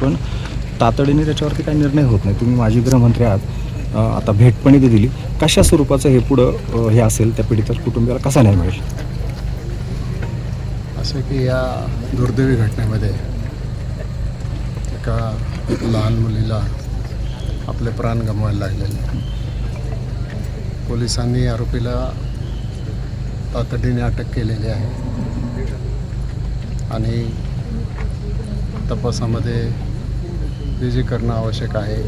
पण तातडीने त्याच्यावरती काही निर्णय होत नाही. तुम्ही माजी गृहमंत्री आहात, आता भेट पण इथे दिली. कशा स्वरूपाचं हे पुढं हे असेल त्या पीडित कुटुंबियाला कसा न्याय मिळेल? असं की या दुर्दैवी घटनेमध्ये एका लहान मुलीला आपले प्राण गमवायला लागलेले. पोलिसांनी आरोपीला तातडीने अटक केलेली आहे आणि तपासामध्ये जे करणं आवश्यक आहे,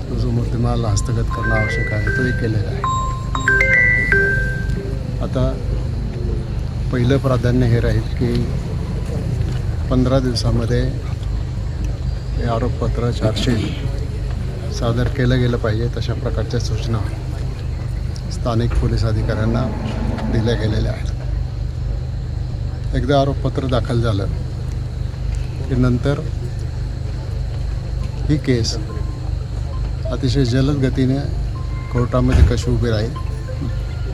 तो जो मुद्देमाल हस्तगत करणं आवश्यक आहे तोही केलेला आहे. आता पहिलं प्राधान्य हे राहील की 15 दिवसामध्ये हे आरोपपत्र चार्जशीट सादर केलं गेलं पाहिजे. तशा प्रकारच्या सूचना स्थानिक पोलीस अधिकाऱ्यांना दिल्या गेलेल्या आहेत. एकदा आरोपपत्र दाखल झालं की नंतर ही केस अतिशय जलद गतीने कोर्टामध्ये कशी उभी राहील,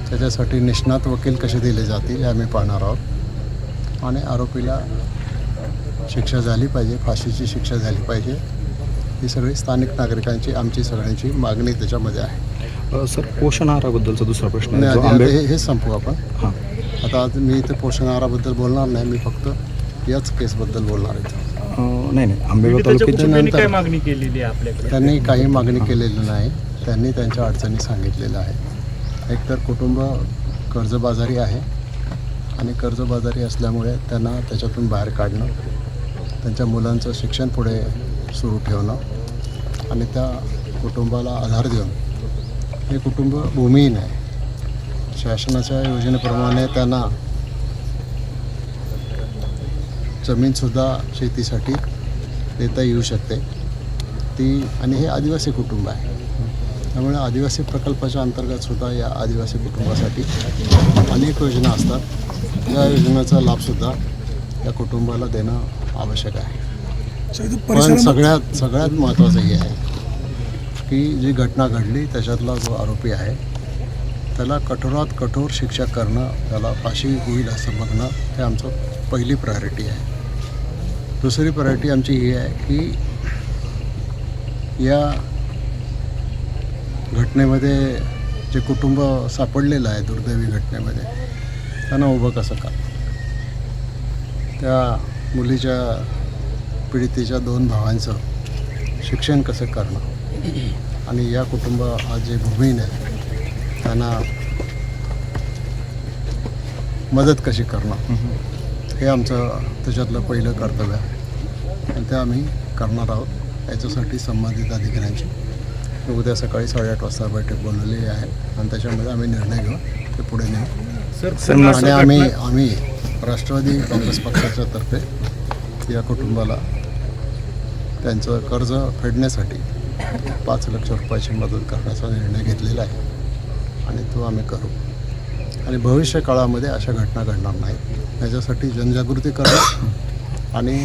त्याच्यासाठी निष्णात वकील कसे दिले जातील हे आम्ही पाहणार आहोत. आणि आरोपीला शिक्षा झाली पाहिजे, फाशीची शिक्षा झाली पाहिजे. ही सगळी स्थानिक नागरिकांची, आमची सगळ्यांची मागणी त्याच्यामध्ये आहे. सर, पोषण आहाराबद्दलचा दुसरा प्रश्न आहे. हे संपू आपण. हां, आता आज मी इथे पोषण आहाराबद्दल बोलणार नाही, मी फक्त याच केसबद्दल बोलणार आहे. नाही, आंबेगाव तालुक्यात मागणी केलेली आहे आपल्याकडे? त्यांनी काही मागणी केलेली नाही. त्यांनी त्यांच्या अडचणी सांगितलेल्या आहेत. एकतर कुटुंब कर्जबाजारी आहे आणि कर्जबाजारी असल्यामुळे त्यांना त्याच्यातून बाहेर काढणं, त्यांच्या मुलांचं शिक्षण पुढे सुरू ठेवणं आणि त्या कुटुंबाला आधार देऊन, हे कुटुंब भूमिहीन आहे. शासनाच्या योजनेप्रमाणे त्यांना जमीनसुद्धा शेतीसाठी देता येऊ शकते ती, आणि हे आदिवासी कुटुंब आहे. त्यामुळे आदिवासी प्रकल्पाच्या अंतर्गतसुद्धा या आदिवासी कुटुंबासाठी अनेक योजना असतात. या योजनेचा लाभसुद्धा या कुटुंबाला देणं आवश्यक आहे. पण सगळ्यात महत्त्वाचं हे आहे की जी घटना घडली त्याच्यातला जो आरोपी आहे त्याला कठोरात कठोर शिक्षा करणं, त्याला फाशी होईल असं बघणं, हे आमचं पहिली प्रायोरिटी आहे. दुसरी प्रायोरिटी आमची ही आहे की या घटनेमध्ये जे कुटुंब सापडलेलं आहे दुर्दैवी घटनेमध्ये, त्यांना उभं कसं का, त्या मुलीच्या पीडितेच्या 2 भावांचं शिक्षण कसं करणं आणि या कुटुंब आज जे भूमिहीन आहे त्यांना मदत कशी करणं, हे आमचं त्याच्यातलं पहिलं कर्तव्य आहे आणि ते आम्ही करणार आहोत. याच्यासाठी संबंधित अधिकाऱ्यांची उद्या सकाळी 8:30 वाजता बैठक बोलवलेली आहे आणि त्याच्यामध्ये आम्ही निर्णय घेऊ, ते पुढे नेऊ. आणि आम्ही राष्ट्रवादी काँग्रेस पक्षाच्या तर्फे या कुटुंबाला त्यांचं कर्ज फेडण्यासाठी 5 लाख रुपयाची मदत करण्याचा निर्णय घेतलेला आहे आणि तो आम्ही करू. आणि भविष्य काळामध्ये अशा घटना घडणार नाहीत याच्यासाठी जनजागृती करणं आणि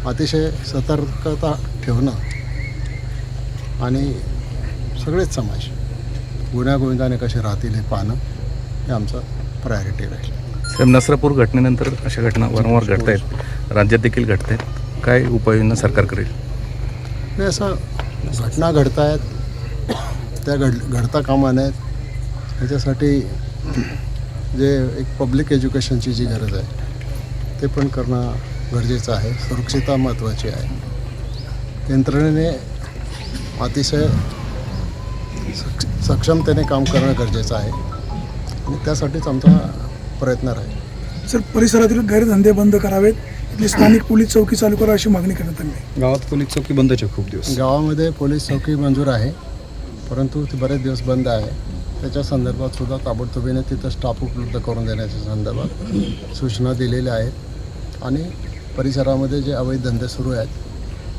अतिशय सतर्कता ठेवणं आणि सगळेच समाज गुन्ह्यागोविंदाने कसे राहतील हे पाहणं, हे आमचं प्रायोरिटी राहील. साहेब, नसरापूर घटनेनंतर अशा घटना वारंवार घडत आहेत, राज्यात देखील घडत आहेत. काय उपाययोजना सरकार करेल? नाही, असं घटना घडत आहेत त्या घडता कामा नयेत. ह्याच्यासाठी जे एक पब्लिक एज्युकेशनची जी गरज आहे ते पण करणं गरजेचं आहे. सुरक्षितता महत्त्वाची आहे. यंत्रणेने अतिशय सक्षमतेने काम करणं गरजेचं आहे आणि त्यासाठीच आमचा प्रयत्न राहील. सर, परिसरातील गैरधंदे बंद करावेत, इथली स्थानिक पोलीस चौकी चालू करा अशी मागणी करण्यात आली. गावात पोलीस चौकी बंदच आहे खूप दिवस. गावामध्ये पोलीस चौकी मंजूर आहे, परंतु ती बरेच दिवस बंद आहे. त्याच्या संदर्भात सुद्धा ताबडतोबीने तिथं स्टाफ उपलब्ध करून देण्याच्या संदर्भात सूचना दिलेल्या आहेत आणि परिसरामध्ये जे अवैध धंदे सुरू आहेत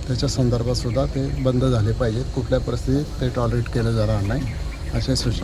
त्याच्या संदर्भात सुद्धा ते बंद झाले पाहिजेत. कुठल्या परिस्थितीत ते टॉलरेट केलं जाणार नाही अशा सूचना